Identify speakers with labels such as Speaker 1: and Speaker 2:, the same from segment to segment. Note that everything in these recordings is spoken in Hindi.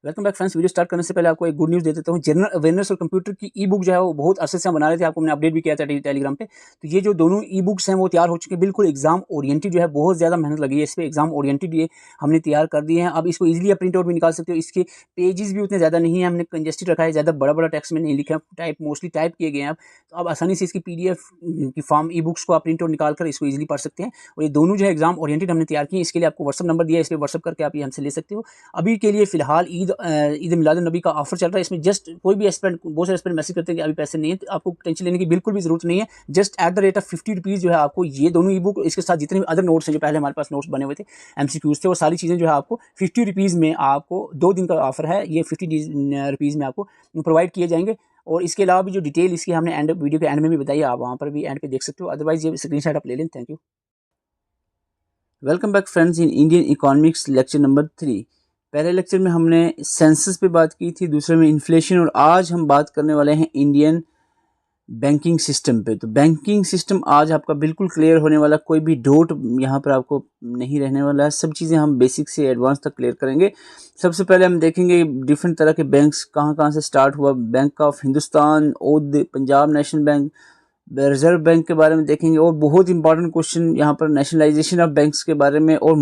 Speaker 1: Welcome back friends. Video start करने से पहले आपको एक गुड न्यूज़ दे देता हूँ। जनरल अवेयरनेस और कंप्यूटर की ई बुक जो है वो बहुत अरसे से हम बना रहे थे, आपको मैंने अपडेट भी किया था टेलीग्राम पे। तो ये जो दोनों ई बुक्स हैं वो तैयार हो चुके हैं, बिल्कुल एग्जाम ओरिएंटेड जो है, बहुत ज़्यादा मेहनत लगी है इस पे, एग्जाम ओरिएंटेड ये हमने तैयार कर दिए हैं। अब इसको ईजिली आप प्रिंट आउट भी निकाल सकते हो। इसके पेजेस भी उतने ज़्यादा नहीं है, हमने कंजेस्टेड रखा है, ज़्यादा बड़ा बड़ा टेक्स्ट में नहीं लिखा है, मोस्टली टाइप किए गए हैं। तो आप आसानी से इसकी PDF की फॉर्म ई बुक्स को आप प्रिंट आउट निकाल कर इसको ईजिली पढ़ सकते हैं। और ये दोनों जो है एग्जाम ओरिएंटेड हमने तैयार किए। इसके लिए आपको व्हाट्सअप नंबर दिया है, इस पर व्हाट्सअप करके आप ये हमसे ले सकते हो। अभी के लिए फिलहाल ईद मिलाद नबी का ऑफर चल रहा है। इसमें जस्ट कोई भी एस्पिरेंट, बहुत सारे एस्पिरेंट मैसेज करते हैं कि अभी पैसे नहीं है, तो आपको टेंशन लेने की बिल्कुल भी जरूरत नहीं है। Just at the rate of 50 rupees जो है आपको ये दोनों ई बुक, इसके साथ जितने भी अदर नोट्स हैं जो पहले हमारे पास नोट्स बने हुए थे, MCQs थे, वो सारी चीज़ें जो है आपको 50 रुपीज़ में, आपको 2 दिन का ऑफर है, ये 50 रुपीज़ में आपको प्रोवाइड किए जाएंगे। और इसके अलावा भी जो डिटेल इसकी हमने वीडियो के एंड में भी बताई है, आप वहाँ पर भी एंड पे देख सकते हो। अदरवाइज ये स्क्रीनशॉट आप ले लें। Thank you. Welcome back friends in Indian economics lecture number 3। पहले लेक्चर में हमने सेंसस पे बात की थी, दूसरे में इन्फ्लेशन, और आज हम बात करने वाले हैं इंडियन बैंकिंग सिस्टम पे। तो बैंकिंग सिस्टम आज आपका बिल्कुल क्लियर होने वाला, कोई भी डाउट यहाँ पर आपको नहीं रहने वाला है। सब चीज़ें हम बेसिक से एडवांस तक क्लियर करेंगे। सबसे पहले हम देखेंगे डिफरेंट तरह के बैंक्स कहाँ कहाँ से स्टार्ट हुआ। बैंक ऑफ हिंदुस्तान, ओद, Punjab National bank, reserve bank के बारे में देखेंगे। और बहुत इंपॉर्टेंट क्वेश्चन यहाँ पर नेशनलाइजेशन ऑफ बैंक्स के बारे में और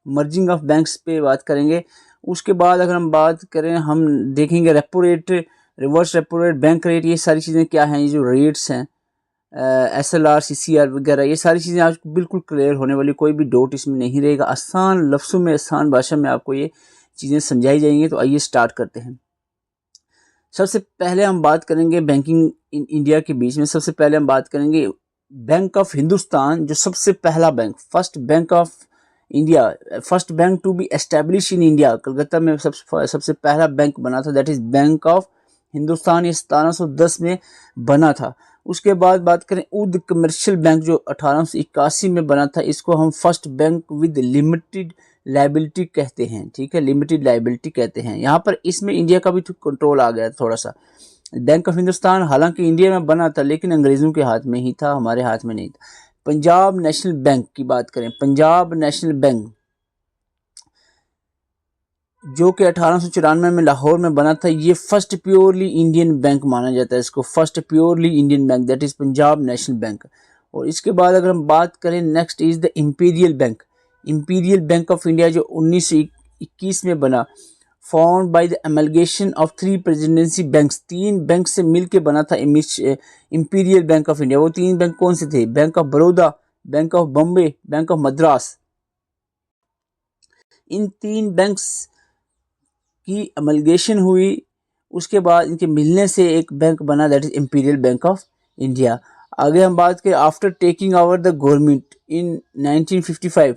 Speaker 1: मर्जिंग ऑफ बैंक्स पे बात करेंगे। उसके बाद अगर हम बात करें, हम देखेंगे repo rate, reverse repo rate, bank rate, ये सारी चीज़ें क्या हैं, ये जो रेट्स हैं, SLR, CCR वगैरह, ये सारी चीज़ें आज बिल्कुल क्लियर होने वाली, कोई भी डाउट इसमें नहीं रहेगा। आसान लफ्ज़ों में, आसान भाषा में आपको ये चीज़ें समझाई जाएंगी। तो आइए स्टार्ट करते हैं। सबसे पहले हम बात करेंगे बैंकिंग इन इंडिया के बीच में। सबसे पहले हम बात करेंगे बैंक ऑफ हिंदुस्तान, जो सबसे पहला bank, first bank of India, first bank to be establish in India, Calcutta में सबसे पहला बैंक बना था, that is bank of Hindustan. ये 1710 में बना था। उसके बाद बात करें उद कमर्शियल बैंक, जो 1881 में बना था। इसको हम first bank with limited liability कहते हैं, ठीक है, लिमिटेड लाइबिलिटी कहते हैं। यहाँ पर इसमें इंडिया का भी कंट्रोल आ गया थोड़ा सा। बैंक ऑफ हिंदुस्तान हालांकि इंडिया में बना था, लेकिन अंग्रेजों के हाथ में ही था, हमारे हाथ में नहीं था। पंजाब नेशनल बैंक की बात करें, पंजाब नेशनल बैंक जो कि 1894 में लाहौर में बना था, ये फर्स्ट प्योरली इंडियन बैंक माना जाता है इसको, first purely Indian bank, that is Punjab National Bank. और इसके बाद अगर हम बात करें, next is the Imperial Bank, Imperial Bank of India, जो 1921 में बना, found by the amalgamation of 3 presidency banks, 3 bank से मिलके बना था इंपीरियल बैंक ऑफ इंडिया। वो 3 बैंक कौन से थे? Bank of Baroda, bank of Bombay, bank of Madras. In 3 banks की अमलगेशन हुई, उसके बाद इनके मिलने से एक बैंक बना, that is imperial Bank of India. आगे हम बात करें, after taking over the government in 1955,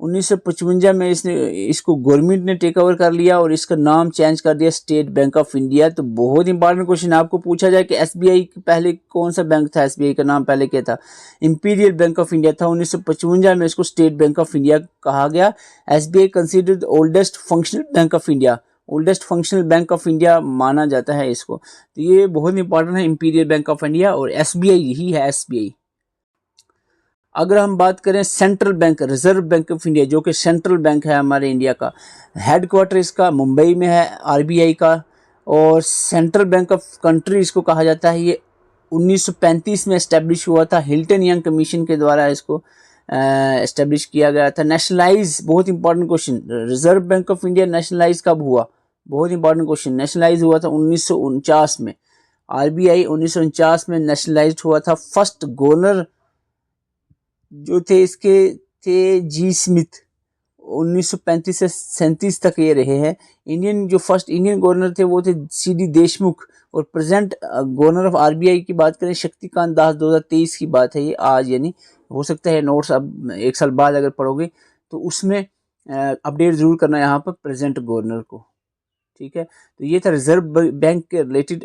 Speaker 1: 1955 में इसको गवर्नमेंट ने टेक ओवर कर लिया और इसका नाम चेंज कर दिया स्टेट बैंक ऑफ इंडिया। तो बहुत इंपॉर्टेंट क्वेश्चन आपको पूछा जाए कि SBI पहले कौन सा बैंक था, SBI का नाम पहले क्या था? इंपीरियल बैंक ऑफ इंडिया था। 1955 में इसको स्टेट बैंक ऑफ इंडिया कहा गया। SBI considered the oldest functional bank of India, oldest functional bank of India माना जाता है इसको। तो ये बहुत इंपॉर्टेंट है, इंपीरियल बैंक ऑफ इंडिया, और SBI यही है, SBI। अगर हम बात करें central bank, reserve bank of India, जो कि सेंट्रल बैंक है हमारे इंडिया का, हेडक्वार्टर इसका मुंबई में है, RBI का। और सेंट्रल बैंक ऑफ कंट्री इसको कहा जाता है। ये 1935 में एस्टेब्लिश हुआ था, हिल्टन यंग कमीशन के द्वारा इसको एस्टेब्लिश किया गया था। नेशनलाइज, बहुत important question, reserve bank of India nationalise कब हुआ? बहुत इंपॉर्टेंट क्वेश्चन। नेशनलाइज हुआ था 1949 में, RBI 1949 में नेशनलाइज हुआ था। फर्स्ट गवर्नर जो थे इसके थे G. स्मिथ, 1935 से 37 तक ये रहे हैं। इंडियन जो फर्स्ट इंडियन गवर्नर थे वो थे CD देशमुख। और प्रेजेंट गवर्नर ऑफ RBI की बात करें, शक्तिकांत दास, 2023 की बात है ये, आज, यानी हो सकता है नोट्स अब 1 साल बाद अगर पढ़ोगे तो उसमें अपडेट जरूर करना यहाँ पर प्रेजेंट गवर्नर को, ठीक है। तो ये था रिजर्व बैंक के रिलेटेड।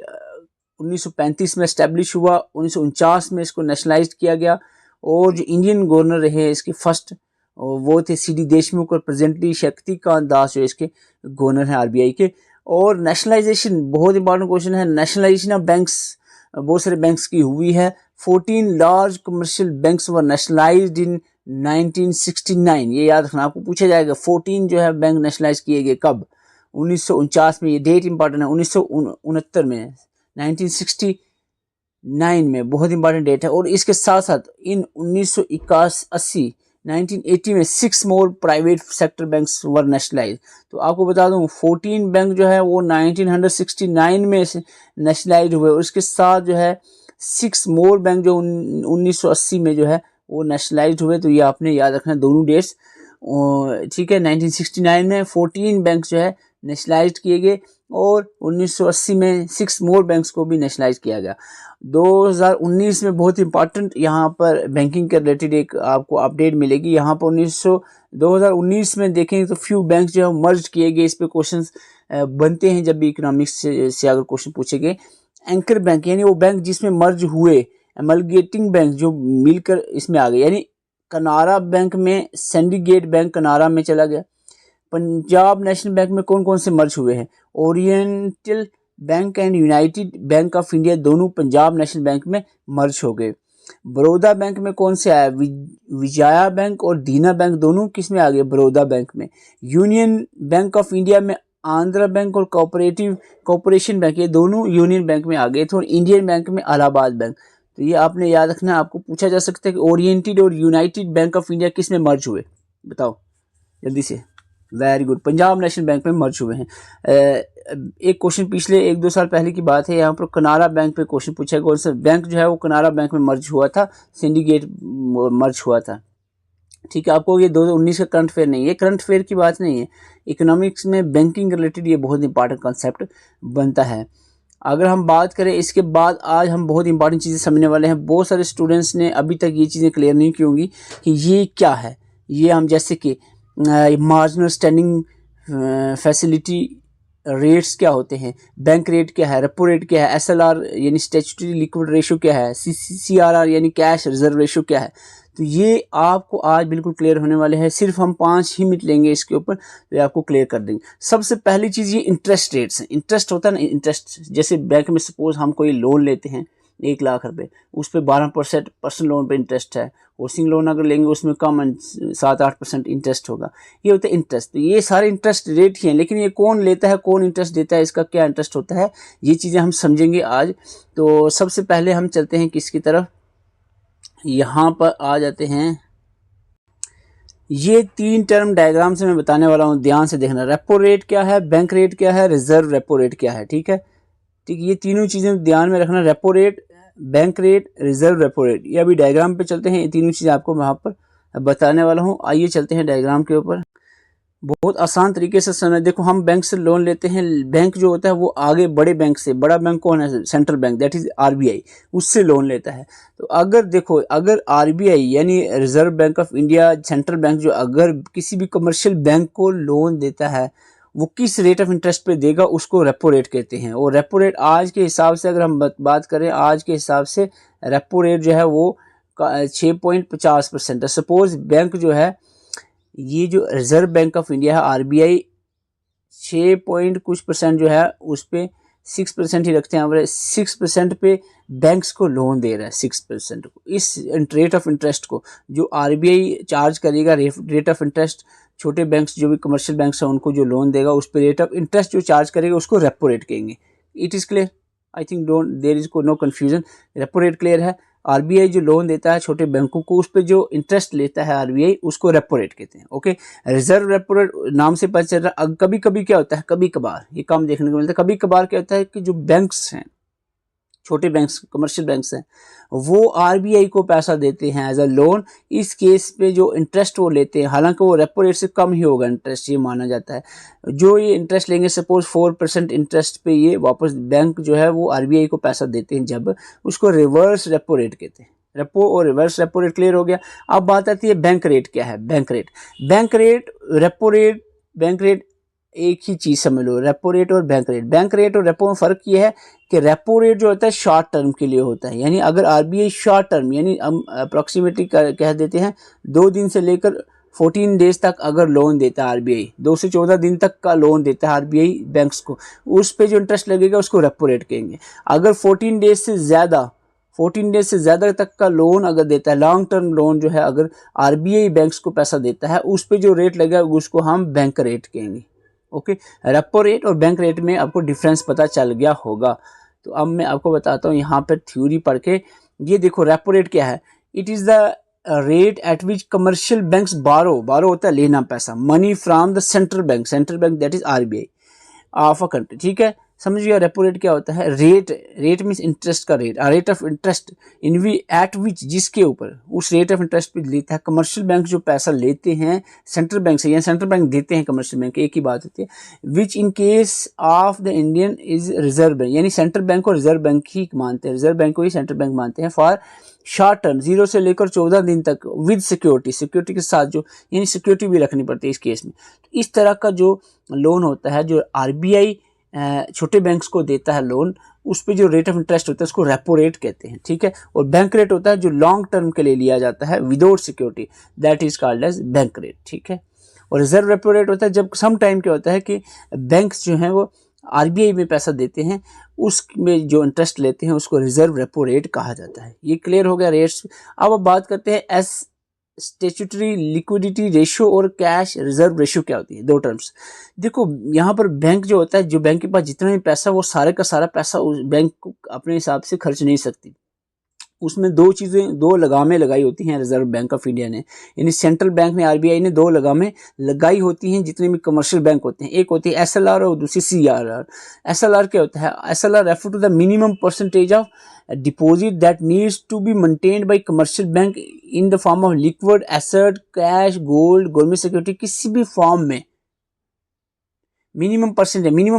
Speaker 1: 1935 में एस्टेब्लिश हुआ, 1949 में इसको नेशनलाइज किया गया। और जो इंडियन गवर्नर रहे इसके फर्स्ट, वो थे CD देशमुख, और प्रेजेंटली शक्तिकांत दास जो इसके गवर्नर हैं RBI के। और नेशनलाइजेशन, बहुत इंपॉर्टेंट क्वेश्चन है, नेशनलाइजेशन ऑफ बैंक्स बहुत सारे बैंक्स की हुई है। 14 large commercial banks were nationalised in 1969, ये याद रखना, आपको पूछा जाएगा 14 जो है बैंक नेशनलाइज किए गए कब? 1949 में, ये डेट इंपॉर्टेंट है, 1969 में, 1969 में, बहुत इंपॉर्टेंट डेट है। और इसके साथ साथ इन 1981 1980 में 6 more private sector banks were nationalise. तो आपको बता दूं 14 बैंक जो है वो 1969 में नेशनलाइज हुए, और इसके साथ जो है 6 मोर बैंक जो 1980 में जो है वो नेशनलाइज हुए। तो ये आपने याद रखना दोनों डेट्स, ठीक है। 1969 में 14 बैंक जो है नेशनलाइज किए गए, और 1980 में 6 मोर बैंक्स को भी नेशनलाइज किया गया। 2019 में बहुत इंपॉर्टेंट यहाँ पर बैंकिंग के रिलेटेड एक आपको अपडेट मिलेगी। यहाँ पर 2019 में देखेंगे तो फ्यू बैंक जो है मर्ज किए गए। इस पे क्वेश्चंस बनते हैं जब भी इकोनॉमिक्स से अगर क्वेश्चन पूछे गए। एंकर बैंक यानी वो बैंक जिसमें मर्ज हुए, एमलगेटिंग बैंक जो मिलकर इसमें आ गए, यानी कनारा बैंक में सिंडिकेट बैंक कनारा में चला गया। पंजाब नेशनल बैंक में कौन कौन से मर्ज हुए हैं? Oriental bank and United bank of India दोनों पंजाब नेशनल बैंक में मर्ज हो गए। बड़ौदा बैंक में कौन से आया? विजया बैंक और दीना बैंक दोनों किस में आ गए? बड़ौदा बैंक में। यूनियन बैंक ऑफ इंडिया में आंध्रा बैंक और कॉर्पोरेशन बैंक, ये दोनों यूनियन बैंक में आ गए थे। और इंडियन बैंक में इलाहाबाद बैंक। तो ये आपने याद रखना, आपको पूछा जा सकता है कि ओरिएंटेड और यूनाइटेड बैंक ऑफ इंडिया किस में मर्ज हुए? बताओ जल्दी से। Very good, Punjab National bank में मर्ज हुए हैं। एक क्वेश्चन पिछले 1-2 साल पहले की बात है, यहाँ पर कनारा बैंक पे क्वेश्चन पूछा, कौन सा बैंक जो है वो कनारा बैंक में मर्ज हुआ था, सिंडिकेट मर्ज हुआ था। ठीक है, आपको ये 2019 का करंट अफेयर नहीं है, करंट अफेयर की बात नहीं है। इकोनॉमिक्स में बैंकिंग रिलेटेड ये बहुत इंपॉर्टेंट कॉन्सेप्ट बनता है। अगर हम बात करें इसके बाद, आज हम बहुत इंपॉर्टेंट चीज़ें समझने वाले हैं। बहुत सारे स्टूडेंट्स ने अभी तक ये चीज़ें क्लियर नहीं की होंगी कि ये क्या है। ये हम जैसे कि मार्जिनल स्टैंडिंग फैसिलिटी रेट्स क्या होते हैं, बैंक रेट क्या है, रेपो रेट क्या है, एसएलआर यानी स्टैट्यूटरी लिक्विड रेशो क्या है, सीआरआर यानी कैश रिजर्व रेशो क्या है। तो ये आपको आज बिल्कुल क्लियर होने वाले हैं। सिर्फ हम 5 ही मिनट लेंगे इसके ऊपर, तो ये आपको क्लियर कर देंगे। सबसे पहली चीज़ ये इंटरेस्ट रेट्स हैं। इंटरेस्ट होता है ना, इंटरेस्ट जैसे बैंक में सपोज हम कोई लोन लेते हैं 1 लाख रुपए, उस पर 12% पर्सनल लोन पे इंटरेस्ट है। हाउसिंग लोन अगर लेंगे उसमें कम 7-8% इंटरेस्ट होगा। ये होता है इंटरेस्ट। तो ये सारे इंटरेस्ट रेट ही हैं, लेकिन ये कौन लेता है, कौन इंटरेस्ट देता है, इसका क्या इंटरेस्ट होता है, ये चीज़ें हम समझेंगे आज। तो सबसे पहले हम चलते हैं किसकी तरफ, यहाँ पर आ जाते हैं। ये 3 टर्म डायग्राम से मैं बताने वाला हूँ, ध्यान से देखना। रेपो रेट क्या है, बैंक रेट क्या है, रिजर्व रेपो रेट क्या है। ठीक है, ठीक, ये तीनों चीज़ें ध्यान में रखना। Repo rate, bank rate, reserve repo rate. ये अभी डायग्राम पे चलते हैं, ये तीनों चीज़ें आपको वहाँ पर बताने वाला हूँ। आइए चलते हैं डायग्राम के ऊपर। बहुत आसान तरीके से समझ। देखो, हम बैंक से लोन लेते हैं। बैंक जो होता है वो आगे बड़े बैंक से, बड़ा बैंक कौन है? Central bank, that is RBI, उससे लोन लेता है। तो अगर देखो, अगर आरबीआई यानी reserve bank of India, central bank जो अगर किसी भी कमर्शियल बैंक को लोन देता है, वो किस रेट ऑफ इंटरेस्ट पे देगा, उसको रेपो रेट कहते हैं। और रेपो रेट आज के हिसाब से अगर हम बात करें, आज के हिसाब से रेपो रेट जो है वो 6.50% है। सपोज बैंक जो है, ये जो रिजर्व बैंक ऑफ इंडिया है आरबीआई, 6 पॉइंट कुछ % जो है उस पे 6% ही रखते हैं। 6% पे बैंक्स को लोन दे रहा है, 6% को। इस रेट ऑफ इंटरेस्ट को जो आरबीआई चार्ज करेगा, रेट ऑफ इंटरेस्ट, छोटे बैंक्स जो भी कमर्शियल बैंक्स हैं उनको जो लोन देगा, उस पर रेट ऑफ इंटरेस्ट जो चार्ज करेगा उसको रेपो रेट कहेंगे। It is clear? I think there is no confusion. Repo rate clear है। आरबीआई जो लोन देता है छोटे बैंकों को, उस पर जो इंटरेस्ट लेता है आरबीआई, उसको रेपो रेट कहते हैं। ओके, रिजर्व रेपो रेट नाम से पता चल रहा है। कभी कभी क्या होता है, कभी कभार ये कम देखने को मिलता है। कभी कभार क्या होता है कि जो बैंक्स हैं, छोटे बैंक्स, कमर्शियल बैंक्स हैं, वो आरबीआई को पैसा देते हैं एज अ लोन। इस केस पे जो इंटरेस्ट वो लेते हैं, हालांकि वो रेपो रेट से कम ही होगा इंटरेस्ट, ये माना जाता है। जो ये इंटरेस्ट लेंगे, सपोज 4% इंटरेस्ट पे ये वापस बैंक जो है वो आरबीआई को पैसा देते हैं, जब उसको रिवर्स रेपो रेट कहते हैं। रेपो और रिवर्स रेपो रेट क्लियर हो गया। अब बात आती है बैंक रेट क्या है। Bank rate, repo rate, bank rate एक ही चीज़ समझ लो, रेपो रेट और बैंक रेट। बैंक रेट और रेपो में फ़र्क ये है कि रेपो रेट जो होता है शॉर्ट टर्म के लिए होता है, यानी अगर आरबीआई शॉर्ट टर्म यानी हम अप्रॉक्सीमेटली कह देते हैं 2 दिन से लेकर 14 डेज तक अगर लोन देता है आरबीआई, 2 से 14 दिन तक का लोन देता है आरबीआई बैंक्स को, उस पे जो इंटरेस्ट लगेगा उसको रेपो रेट कहेंगे। अगर 14 डेज से ज़्यादा तक का लोन अगर देता है, लॉन्ग टर्म लोन जो है अगर आरबीआई बैंक्स को पैसा देता है, उस पे जो रेट लगेगा उसको हम बैंक रेट कहेंगे। ओके, रेपो रेट और बैंक रेट में आपको डिफरेंस पता चल गया होगा। तो अब मैं आपको बताता हूँ यहाँ पर थ्योरी पढ़ के। ये देखो रेपो रेट क्या है, it is the rate at which commercial banks borrow होता है लेना पैसा, money from the central bank that is RBI of a country, ठीक है। समझ गया रेपो रेट क्या होता है, रेट मीन्स इंटरेस्ट का rate, rate of interest in we at which जिसके ऊपर उस रेट ऑफ इंटरेस्ट पे लेता है कमर्शियल बैंक जो पैसा लेते हैं सेंट्रल बैंक से, या सेंट्रल बैंक देते हैं कमर्शियल बैंक, एक ही बात होती है। Which in case of the Indian is reserve bank, यानी सेंट्रल बैंक को रिजर्व बैंक ही मानते हैं, रिजर्व बैंक को ही सेंट्रल बैंक मानते हैं, फॉर शॉर्ट टर्म 0 से लेकर 14 दिन तक विद सिक्योरिटी के साथ, जो यानी सिक्योरिटी भी रखनी पड़ती है इस केस में। तो इस तरह का जो लोन होता है जो आरबीआई छोटे बैंक्स को देता है लोन, उस पे जो रेट ऑफ इंटरेस्ट होता है उसको रेपो रेट कहते हैं, ठीक है। और बैंक रेट होता है जो लॉन्ग टर्म के लिए लिया जाता है without security, that is called as bank rate, ठीक है। और रिजर्व रेपो रेट होता है जब सम टाइम क्या होता है कि बैंक्स जो हैं वो आरबीआई में पैसा देते हैं, उसमें जो इंटरेस्ट लेते हैं उसको रिजर्व रेपो रेट कहा जाता है। ये क्लियर हो गया रेट्स। अब बात करते हैं एस स्टेचुटरी लिक्विडिटी रेशियो और कैश रिजर्व रेशियो क्या होती है, दो टर्म्स। देखो यहाँ पर बैंक जो होता है, जो बैंक के पास जितना भी पैसा, वो सारे का सारा पैसा उस बैंक को अपने हिसाब से खर्च नहीं सकती। उसमें दो लगामें लगाई होती हैं रिजर्व बैंक ऑफ इंडिया ने, यानी सेंट्रल बैंक ने, आरबीआई ने 2 लगामें लगाई होती हैं जितने भी कमर्शियल बैंक होते हैं। एक होती है एसएलआर और दूसरी सीआरआर। एसएलआर क्या होता है, SLR refer to the minimum percentage of deposit that needs to be maintained by commercial bank in the form of liquid asset, cash, gold, government security, किसी भी फॉर्म में मिनिमम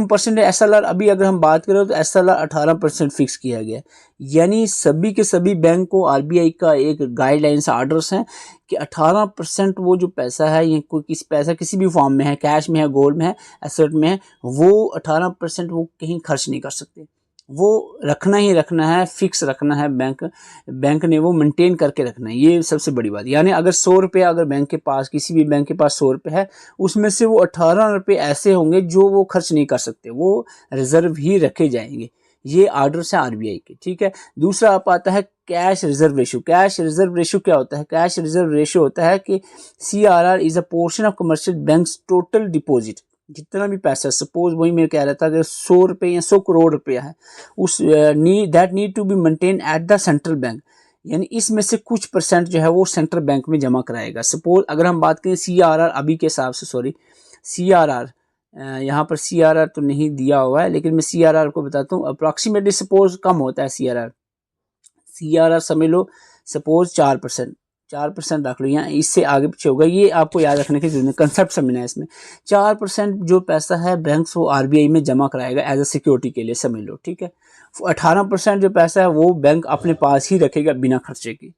Speaker 1: परसेंट एसएलआर। अभी अगर हम बात करें तो एसएलआर 18% फिक्स किया गया, यानी सभी के सभी बैंक को आरबीआई का एक गाइडलाइंस आर्डर्स हैं कि 18% वो जो पैसा है, ये कोई पैसा किसी भी फॉर्म में है, कैश में है, गोल्ड में है, एसेट में है, वो 18% वो कहीं खर्च नहीं कर सकते, वो रखना ही रखना है, फिक्स रखना है। बैंक ने वो मेंटेन करके रखना है, ये सबसे बड़ी बात। यानी अगर 100 रुपये अगर बैंक के पास, किसी भी बैंक के पास 100 रुपये है, उसमें से वो 18 रुपये ऐसे होंगे जो वो खर्च नहीं कर सकते, वो रिजर्व ही रखे जाएंगे। ये आर्डर है आरबीआई के, ठीक है। दूसरा आप आता है cash reserve ratio. Cash reserve ratio क्या होता है, कैश रिजर्व रेशियो होता है कि CRR is a portion of commercial banks total deposit, जितना भी पैसा, सपोज वही मैं कह रहा था अगर 100 रुपये या 100 करोड़ रुपया है, उस that need to be maintain at the central bank, यानी इसमें से कुछ परसेंट जो है वो सेंट्रल बैंक में जमा कराएगा। सपोज अगर हम बात करें सीआरआर अभी के हिसाब से, सॉरी सीआरआर, यहाँ पर सीआरआर तो नहीं दिया हुआ है, लेकिन मैं सीआरआर को बताता हूँ। अप्रॉक्सीमेटली सपोज कम होता है सीआरआर समझ लो सपोज 4% रख लो, यहाँ इससे आगे पीछे होगा, ये आपको याद रखने की जरूरत है, कंसेप्ट समझना है इसमें। 4% जो पैसा है बैंक वो आरबीआई में जमा कराएगा एज अ सिक्योरिटी के लिए, समझ लो, ठीक है। 18% जो पैसा है वो बैंक अपने पास ही रखेगा बिना खर्चे की।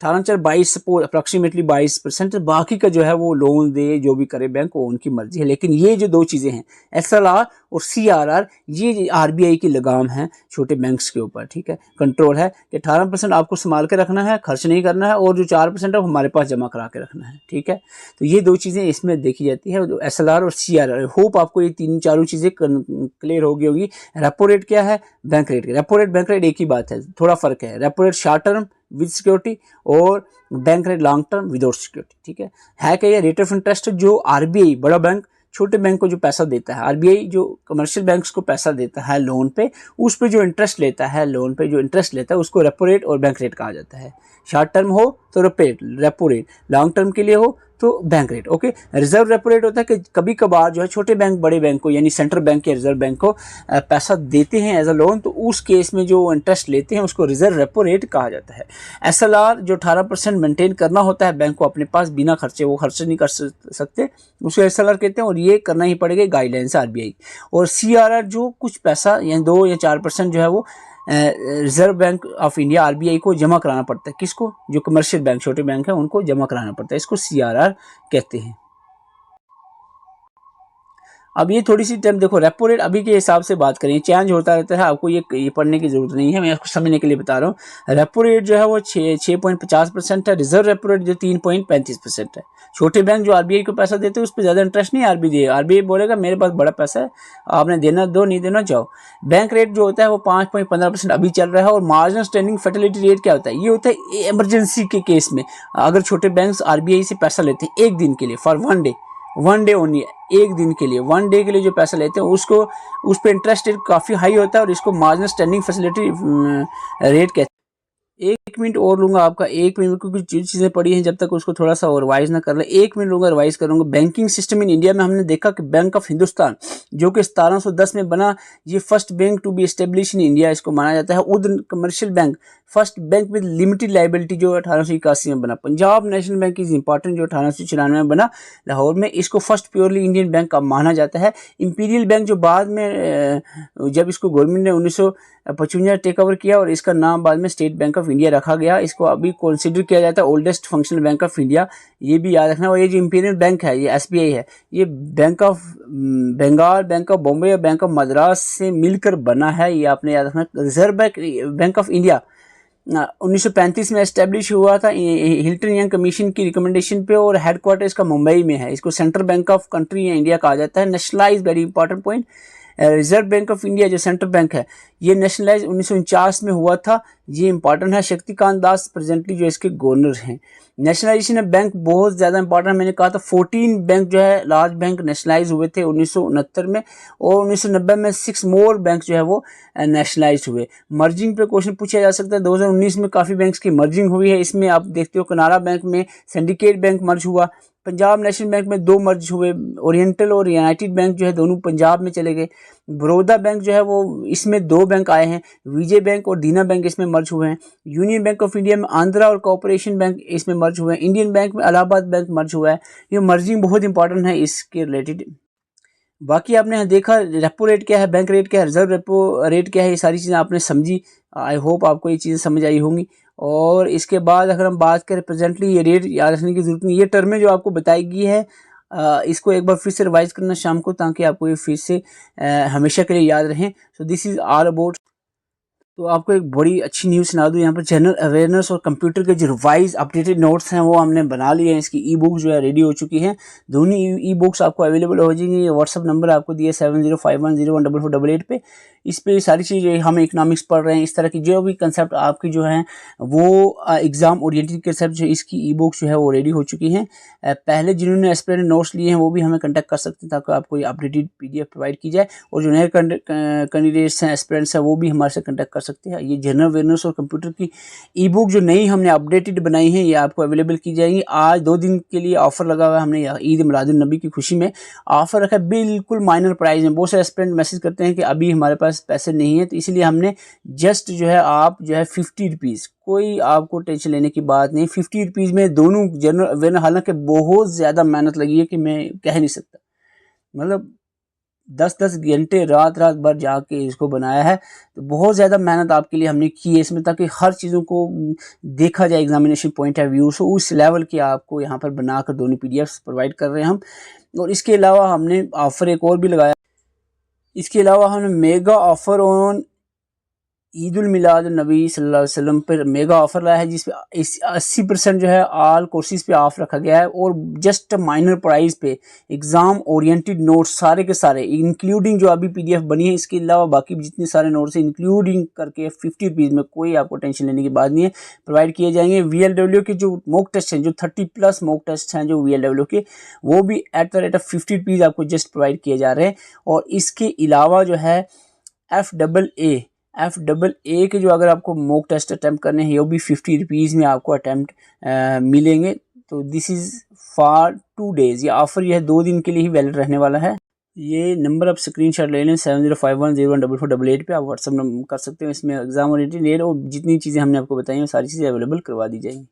Speaker 1: 18-22 सपोज अप्रॉक्सीमेटली 22%, बाकी का जो है वो लोन दे, जो भी करे बैंक, वो उनकी मर्जी है। लेकिन ये जो 2 चीज़ें हैं एसएलआर और सीआरआर, ये आरबीआई की लगाम है छोटे बैंक्स के ऊपर, ठीक है। कंट्रोल है कि 18% आपको संभाल के रखना है, खर्च नहीं करना है, और जो 4% है वो हमारे पास जमा करा के रखना है, ठीक है। तो ये 2 चीज़ें इसमें देखी जाती है, एसएलआर और सीआरआर। होप आपको ये 3-4 चीज़ें क्लियर हो गई होगी। रेपो रेट क्या है, bank rate. Repo rate bank rate एक ही बात है, थोड़ा फर्क है। Repo rate short term with security और bank rate long term without security, ठीक है क्या ये रेट ऑफ इंटरेस्ट जो आरबीआई बड़ा बैंक छोटे बैंक को जो पैसा देता है, आरबीआई जो कमर्शियल बैंक्स को पैसा देता है लोन पे, उस पे जो इंटरेस्ट लेता है, लोन पे जो इंटरेस्ट लेता है उसको रेपो रेट और बैंक रेट कहा जाता है। शॉर्ट टर्म हो तो रेपो रेट, लॉन्ग टर्म के लिए हो तो bank rate, okay. Reserve repo rate होता है कि कभी कभार जो है छोटे बैंक बड़े बैंक को, यानी सेंट्रल बैंक या रिजर्व बैंक को पैसा देते हैं एज अ लोन, तो उस केस में जो इंटरेस्ट लेते हैं उसको रिजर्व रेपो रेट कहा जाता है। एसएलआर जो 18% मेंटेन करना होता है बैंक को अपने पास बिना खर्चे, वो खर्च नहीं कर सकते, उसको एसएलआर कहते हैं, और ये करना ही पड़ेगा, गाइडलाइंस आरबीआई। और सीआरआर जो कुछ पैसा यानी 2 या 4% जो है वो reserve bank of India RBI को जमा कराना पड़ता है। किसको, जो कमर्शियल बैंक छोटे बैंक हैं उनको जमा कराना पड़ता है, इसको सीआरआर कहते हैं। अब ये थोड़ी सी टाइम देखो, रेपो रेट अभी के हिसाब से बात करें, चेंज होता रहता है, आपको ये पढ़ने की जरूरत नहीं है, मैं आपको समझने के लिए बता रहा हूँ। रेपो रेट जो है वो 6.50% है, रिजर्व रेपो रेट जो 3.35% है। छोटे बैंक जो आरबीआई को पैसा देते हैं उस पर ज़्यादा इंटरेस्ट नहीं आरबीआई बोलेगा मेरे पास बड़ा पैसा है, आपने देना दो, नहीं देना जाओ। बैंक रेट जो होता है वो 5.15% अभी चल रहा है। और मार्जिनल स्टैंडिंग फर्टिलिटी रेट क्या होता है, ये होता है इमरजेंसी के केस में, अगर छोटे बैंक आरबीआई से पैसा लेते हैं एक दिन के लिए, फॉर 1 डे, 1 डे ओनली, एक दिन के लिए, 1 डे के लिए जो पैसा लेते हैं उसको, उस पर इंटरेस्ट रेट काफ़ी हाई होता है और इसको मार्जिनल स्टैंडिंग फैसिलिटी रेट कहते हैं। 1 मिनट और लूँगा आपका, 1 मिनट, क्योंकि जो चीज़ें पड़ी हैं जब तक उसको थोड़ा सा और रिवाइज ना कर ले, 1 मिनट लूँगा, रिवाइज करूँगा। बैंकिंग सिस्टम इन इंडिया में हमने देखा कि बैंक ऑफ हिंदुस्तान जो कि 1710 में बना, ये first bank to be establish in India इसको माना जाता है। The commercial bank, first bank with limited liability जो 1881 में बना। Punjab National Bank is important जो 1894 में बना लाहौर में, इसको फर्स्ट प्योरली इंडियन बैंक का माना जाता है। इंपीरियल बैंक जो बाद में जब इसको गवर्नमेंट ने 1955 टेक ओवर किया और इसका नाम बाद में स्टेट बैंक ऑफ इंडिया रखा गया। इसको अभी कंसिडर किया जाता है oldest functional bank of India, ये भी याद रखना। और ये जो इंपीरियल बैंक है, ये SBI है, ये bank of Bengal, bank of Bombay या बैंक ऑफ मद्रास से मिलकर बना है, ये आपने याद रखना। रिजर्व बैंक ऑफ इंडिया 1935 में एस्टेब्लिश हुआ था हिल्टन यंग कमीशन की रिकमेंडेशन पे और हेडक्वार्टर इसका मुंबई में है। इसको सेंट्रल बैंक ऑफ कंट्री या इंडिया कहा जाता है। Nationalise, very important point, reserve bank of India जो सेंट्रल बैंक है ये नेशनलाइज 1949 में हुआ था, ये इंपॉर्टेंट है। शक्तिकांत दास प्रेजेंटली जो इसके गवर्नर हैं। नेशनलाइजेशन ऑफ बैंक बहुत ज़्यादा इंपॉर्टेंट, मैंने कहा था 14 बैंक जो है लार्ज बैंक नेशनलाइज हुए थे 1969 में, और 1990 में 6 मोर बैंक जो है वो नेशनलाइज हुए। मर्जिंग पे क्वेश्चन पूछा जा सकता है, 2019 में काफ़ी बैंक्स की मर्जिंग हुई है। इसमें आप देखते हो कनारा बैंक में सिंडिकेट बैंक मर्ज हुआ, पंजाब नेशनल बैंक में 2 मर्ज हुए, ओरिएंटल और यूनाइटेड बैंक जो है दोनों पंजाब में चले गए। बड़ौदा बैंक जो है वो इसमें 2 बैंक आए हैं, विजय बैंक और दीना बैंक इसमें मर्ज हुए हैं। यूनियन बैंक ऑफ इंडिया में आंध्रा और कॉर्पोरेशन बैंक इसमें मर्ज हुए हैं। इंडियन बैंक में इलाहाबाद बैंक मर्ज हुआ है। ये मर्जिंग बहुत इंपॉर्टेंट है इसके रिलेटेड। बाकी आपने यहाँ देखा रेपो रेट क्या है, बैंक रेट क्या है, रिजर्व रेपो रेट क्या है, ये सारी चीज़ें आपने समझी। आई होप आपको ये चीज़ें समझ आई होंगी। और इसके बाद अगर हम बात करें प्रेजेंटली, ये रेट याद रखने की जरूरत नहीं, ये टर्में जो आपको बताई गई है इसको एक बार फिर से रिवाइज करना शाम को, ताकि आपको ये फिर से हमेशा के लिए याद रहें। So this is all about. तो आपको एक बड़ी अच्छी न्यूज़ सुना दूँ, यहाँ पर जनरल अवेयरनेस और कंप्यूटर के जो रिवाइज अपडेटेड नोट्स हैं वो हमने बना लिए हैं। इसकी ई बुक जो है रेडी हो चुकी हैं, दोनों ई बुक्स आपको अवेलेबल हो जाएंगी। ये व्हाट्सअप नंबर आपको दिया 7051014488 पे। इस पे सारी चीज़ें, हम इकोनॉमिक्स पढ़ रहे हैं, इस तरह की जो भी कंसेप्ट आपकी जो हैं वो एग्ज़ाम ओरिएंटेड कंसेप्ट जो इसकी ई बुक जो है वो रेडी हो चुकी हैं। पहले जिन्होंने एस्पिरेंट नोट्स लिए हैं वो भी हमें कंटेक्ट कर सकते हैं ताकि आपको ये अपडेटेड PDF प्रोवाइड की जाए, और जो नए कैंडिडेट्स हैं, एस्पिरेंट्स हैं, वो भी हमारे से कंटेक्ट कर सकते हैं। ये जनरल अवेयरनेस और कंप्यूटर की ई बुक जो नई हमने अपडेटेड बनाई है ये आपको अवेलेबल की जाएंगी। आज 2 दिन के लिए ऑफर लगा हुआ है हमने, ईद मिलादुन नबी की खुशी में ऑफर रखा है, बिल्कुल माइनर प्राइस में। बहुत सारे एस्पिरेंट मैसेज करते हैं कि अभी हमारे पास पैसे नहीं है, तो इसलिए हमने जस्ट जो है आप जो है 50 रुपीज़, कोई आपको टेंशन लेने की बात नहीं, 50 रुपीज़ में दोनों जनरल अवेयरनेस, हालांकि बहुत ज़्यादा मेहनत लगी है कि मैं कह नहीं सकता, मतलब 10-10 घंटे रात भर जाके इसको बनाया है। तो बहुत ज़्यादा मेहनत आपके लिए हमने की है इसमें, ताकि हर चीज़ों को देखा जाए एग्जामिनेशन पॉइंट ऑफ व्यू से, उस लेवल की आपको यहाँ पर बनाकर दोनों PDFs प्रोवाइड कर रहे हैं हम। और इसके अलावा हमने ऑफ़र एक और भी लगाया, इसके अलावा हमने mega offer on Eid ul मिलाद नबी सल्लल्लाहु अलैहि वसल्लम पर मेगा ऑफर लाया है, जिसपे 80% जो है ऑल कोर्सेज पे ऑफ रखा गया है, और जस्ट माइनर प्राइस पे एग्जाम ओरिएंटेड नोट्स सारे के सारे इंक्लूडिंग जो अभी PDF बनी है, इसके अलावा बाकी जितने सारे नोट्स हैं इंक्लूडिंग करके 50 रुपीज़ में, कोई आपको टेंशन लेने की बात नहीं है, प्रोवाइड किए जाएंगे। VLW के जो मॉक टेस्ट हैं, जो 30+ मॉक टेस्ट हैं जो VLW के, वो भी at the rate of 50 rupees आपको जस्ट प्रोवाइड किए जा रहे हैं। और इसके अलावा जो है FAA के जो अगर आपको मॉक टेस्ट अटैम्प्ट करने हैं, ये भी 50 रुपीज़ में आपको अटैम्प्ट मिलेंगे। तो दिस इज़ फॉर 2 डेज़, ये ऑफ़र ये है 2 दिन के लिए ही वैलिड रहने वाला है। ये नंबर आप स्क्रीनशॉट ले लें 7051014488 पे, आप व्हाट्सअप कर सकते हैं। इसमें एग्जाम ओरिएंटेड और जितनी चीज़ें हमने आपको बताई हैं सारी चीज़ें अवेलेबल करवा दी जाएंगी।